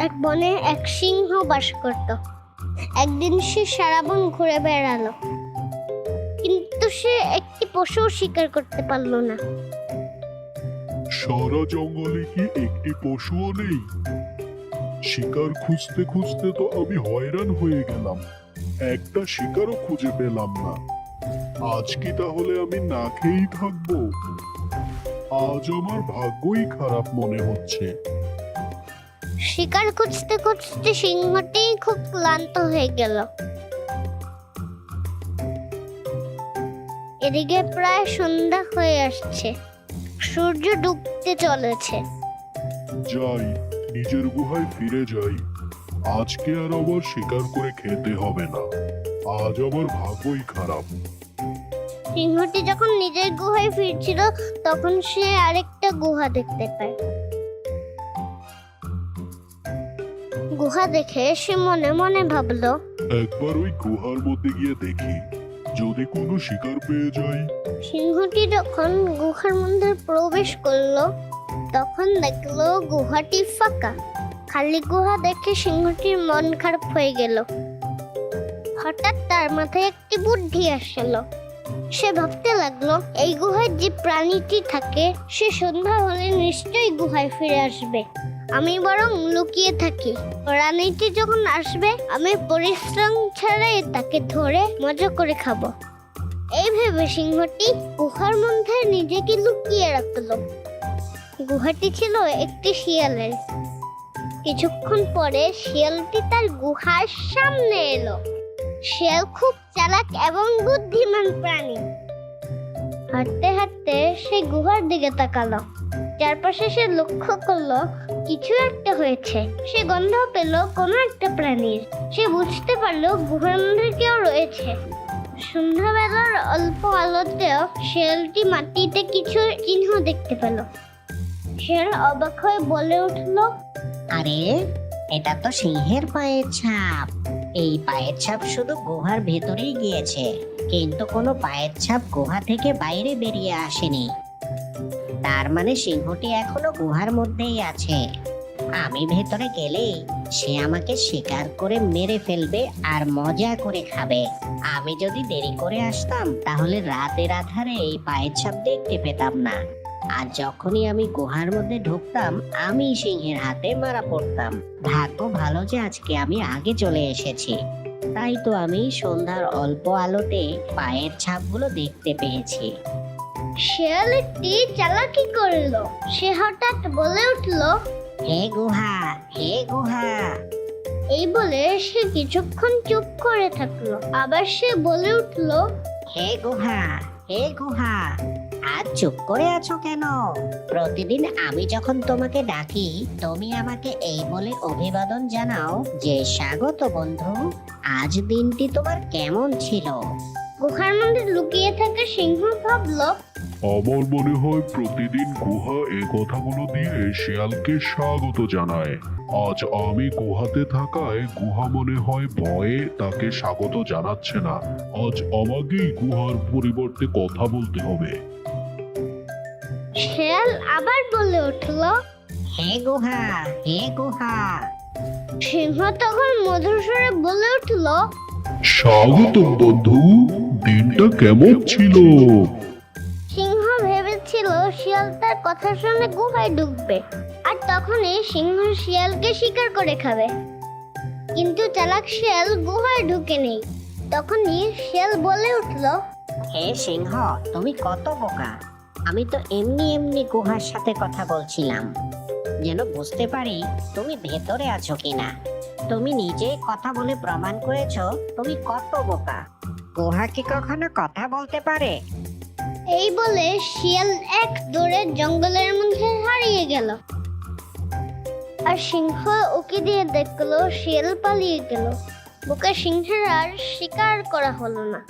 এক বনে এক সিংহ বাস করত। একদিন সে সারা বন ঘুরে বেড়ালো, কিন্তু সে একটি পশু শিকার করতে পারলো না। সারা জঙ্গলে কি একটি পশুও নেই? শিকার খুঁজতে খুঁজতে তো আমি হয়রান হয়ে গেলাম, একটা শিকারও খুঁজে পেলাম না। আজ কি তাহলে আমি না খেয়েই থাকবো? আজ আমার ভাগ্যই খারাপ মনে হচ্ছে। শিকার খুঁজতে খুঁজতে সিংহটি খুব ক্লান্ত হয়ে গেল। এদিকে প্রায় সন্ধ্যা হয়ে আসছে, সূর্য ডুবতে চলেছে। যাই, নিজের গুহায় ফিরে যাই। আজকে আর আবার শিকার করে খেতে হবে না। আজ আমার ভাগ্যই খারাপ। সিংহটি যখন নিজের গুহায় ফিরছিল, তখন সে আরেকটা গুহা দেখতে পায়। গুহা দেখে সে মনে মনে ভাবলো, একবার ওই গুহার মধ্যে গিয়ে দেখি, যদি কোনো শিকার পেয়ে যাই। সিংহটি যখন গুহার মধ্যে প্রবেশ করলো, তখন দেখলো গুহাটি ফাঁকা। খালি গুহা দেখে সিংহটির মন খারাপ হয়ে গেল। হঠাৎ তার মাথায় একটি বুদ্ধি আসলো। সে ভাবতে লাগলো, এই গুহায় যে প্রাণীটি থাকে সে সন্ধ্যা হলে নিশ্চয়ই গুহায় ফিরে আসবে। আমি বরং লুকিয়ে থাকি, প্রাণীটি যখন আসবে আমি পরিশ্রম ছাড়াই তাকে ধরে মজা করে খাবো। এই ভেবে সিংহটি গুহার মধ্যে নিজেকে লুকিয়ে রাখলো। গুহাটি ছিল একটি শিয়ালের। কিছুক্ষণ পরে শিয়ালটি তার গুহার সামনে এলো। শিয়াল খুব চালাক এবং বুদ্ধিমান প্রাণী। হাঁটতে হাঁটতে সে গুহার দিকে তাকালো। চারপাশে সে লক্ষ্য করলো কিছু একটা হয়েছে। সে গন্ধ পেল কোনো একটা প্রাণীর। সে বুঝতে পারলো গুহার মধ্যে কেউ রয়েছে। সন্ধ্যাবেলার অল্প আলোতেও শিয়ালটি মাটিতে কিছু চিহ্ন দেখতে পেল। শিয়াল অবাক হয়ে বলে উঠলো, আরে, এটা তো সিংহের পায়ের ছাপ। এই পায়ের ছাপ শুধু গুহার ভেতরেই গিয়েছে, কিন্তু কোনো পায়ের ছাপ গুহা থেকে বাইরে বেরিয়ে আসেনি। তার মানে সিংহটি এখনো গুহার মধ্যেই আছে। আমি ভেতরে গেলেই সে আমাকে শিকার করে মেরে ফেলবে আর মজা করে খাবে। আমি যদি দেরি করে আসতাম তাহলে রাতের আধারে এই পায়ের ছাপ দেখতে পেতাম না। আর যখনই আমি গুহার মধ্যে ঢুকতাম আমি সিংহের হাতে মারা পড়তাম। ভাগ্য ভালো যে আজকে আমি আগে চলে এসেছি, তাই তো আমি সন্ধ্যার অল্প আলোতে পায়ের ছাপগুলো দেখতে পেয়েছি। শিয়াল একটি চালাকি করলো। সে হঠাৎ বলে উঠলো, হে গুহা, হে গুহা। এই বলে সে কিছুক্ষণ চুপ করে থাকলো। আবার সে বলে উঠলো, হে গুহা, হে গুহা, আজ চুপ করে আছো কেন? প্রতিদিন আমি যখন তোমাকে ডাকি তুমি আমাকে এই বলে অভিবাদন জানাও যে স্বাগত বন্ধু। আজ দিনটি তোমার কেমন ছিল? গুহার মধ্যে লুকিয়ে থাকা সিংহ ভাবলো, আমার মনে হয় প্রতিদিন গুহা এ কথাগুলো দিয়ে শিয়ালকে স্বাগত জানায়। আজ আমি গুহাতে থাকায় গুহা মনে হয় ভয়ে তাকে স্বাগত জানাচ্ছে না। আজ আমাকেই গুহার পরিবর্তে কথা বলতে হবে। শিয়াল আবার বলে উঠলো। হে গুহা, হে গুহা। সিংহ তখন মধুর স্বরে বলে উঠলো, স্বাগত বন্ধু, দিনটা কেমন ছিল? সিংহ ভেবেছিল শিয়াল তার কথা শুনে গুহায় ঢুকবে আর তখনই সিংহ শিয়ালকে শিকার করে খাবে। কিন্তু চালাক শিয়াল গুহায় ঢুকে নেই। তখনই শিয়াল বলে উঠলো, হে সিংহ, তুমি কত বোকা। আমি তো এমনি এমনি গুহার সাথে কথা বলছিলাম, যেন বুঝতে পারি তুমি ভেতরে আছো কিনা। তুমি নিজে কথা বলে প্রমাণ করেছো তুমি কত বোকা। গুহা কি কখনো কথা বলতে পারে? এই বলে শিয়াল এক দৌড়ে জঙ্গলের মধ্যে হারিয়ে গেল। আর সিংহ উকি দিয়ে দেখলো শিয়াল পালিয়ে গেল। বোকা সিংহের আর শিকার করা হলো না।